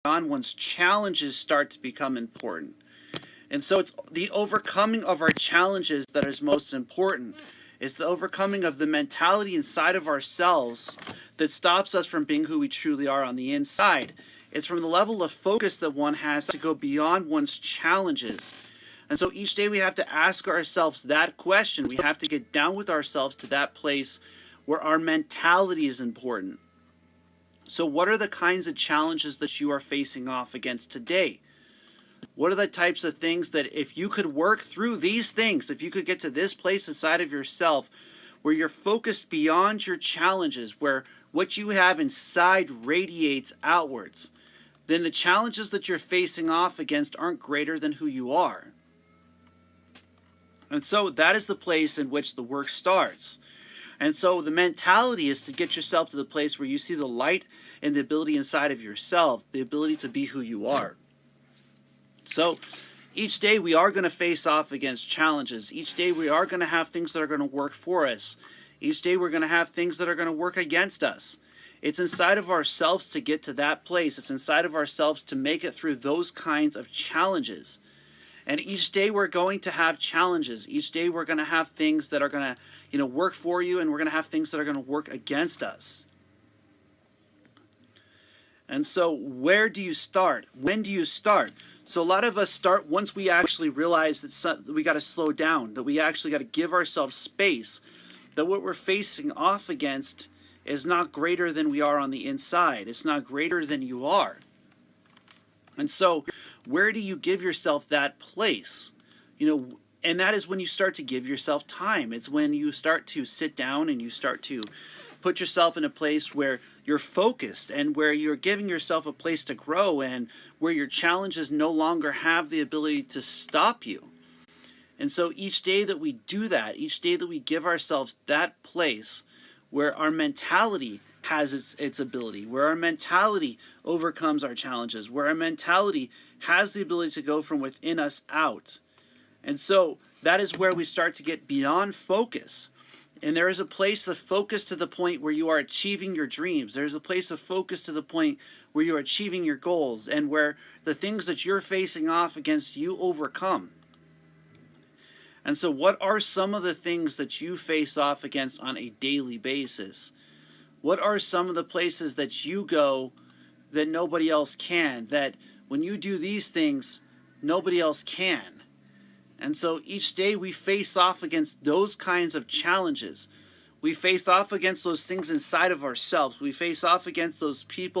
beyond one's challenges start to become important. And so it's the overcoming of our challenges that is most important. It's the overcoming of the mentality inside of ourselves that stops us from being who we truly are on the inside. It's from the level of focus that one has to go beyond one's challenges. And so each day we have to ask ourselves that question. We have to get down with ourselves to that place where our mentality is important. So what are the kinds of challenges that you are facing off against today? What are the types of things that if you could work through these things, if you could get to this place inside of yourself where you're focused beyond your challenges, where what you have inside radiates outwards, then the challenges that you're facing off against aren't greater than who you are. And so that is the place in which the work starts. And so the mentality is to get yourself to the place where you see the light and the ability inside of yourself, the ability to be who you are. So each day we are going to face off against challenges. Each day we are going to have things that are going to work for us. Each day we're going to have things that are going to work against us. It's inside of ourselves to get to that place. It's inside of ourselves to make it through those kinds of challenges. And each day we're going to have challenges. Each day we're going to have things that are going to, work for you, and we're going to have things that are going to work against us. And so where do you start? When do you start? So a lot of us start once we actually realize that we got to slow down, that we actually got to give ourselves space, that what we're facing off against is not greater than we are on the inside. It's not greater than you are. And so where do you give yourself that place? And that is when you start to give yourself time. It's when you start to sit down and you start to put yourself in a place where you're focused and where you're giving yourself a place to grow and where your challenges no longer have the ability to stop you. And so each day that we do that, each day that we give ourselves that place where our mentality has its ability, where our mentality overcomes our challenges, where our mentality has the ability to go from within us out. And so that is where we start to get beyond focus. And there is a place of focus to the point where you are achieving your dreams. There's a place of focus to the point where you are achieving your goals and where the things that you're facing off against you overcome. And so what are some of the things that you face off against on a daily basis? What are some of the places that you go that nobody else can? That when you do these things, nobody else can. And so each day we face off against those kinds of challenges. We face off against those things inside of ourselves. We face off against those people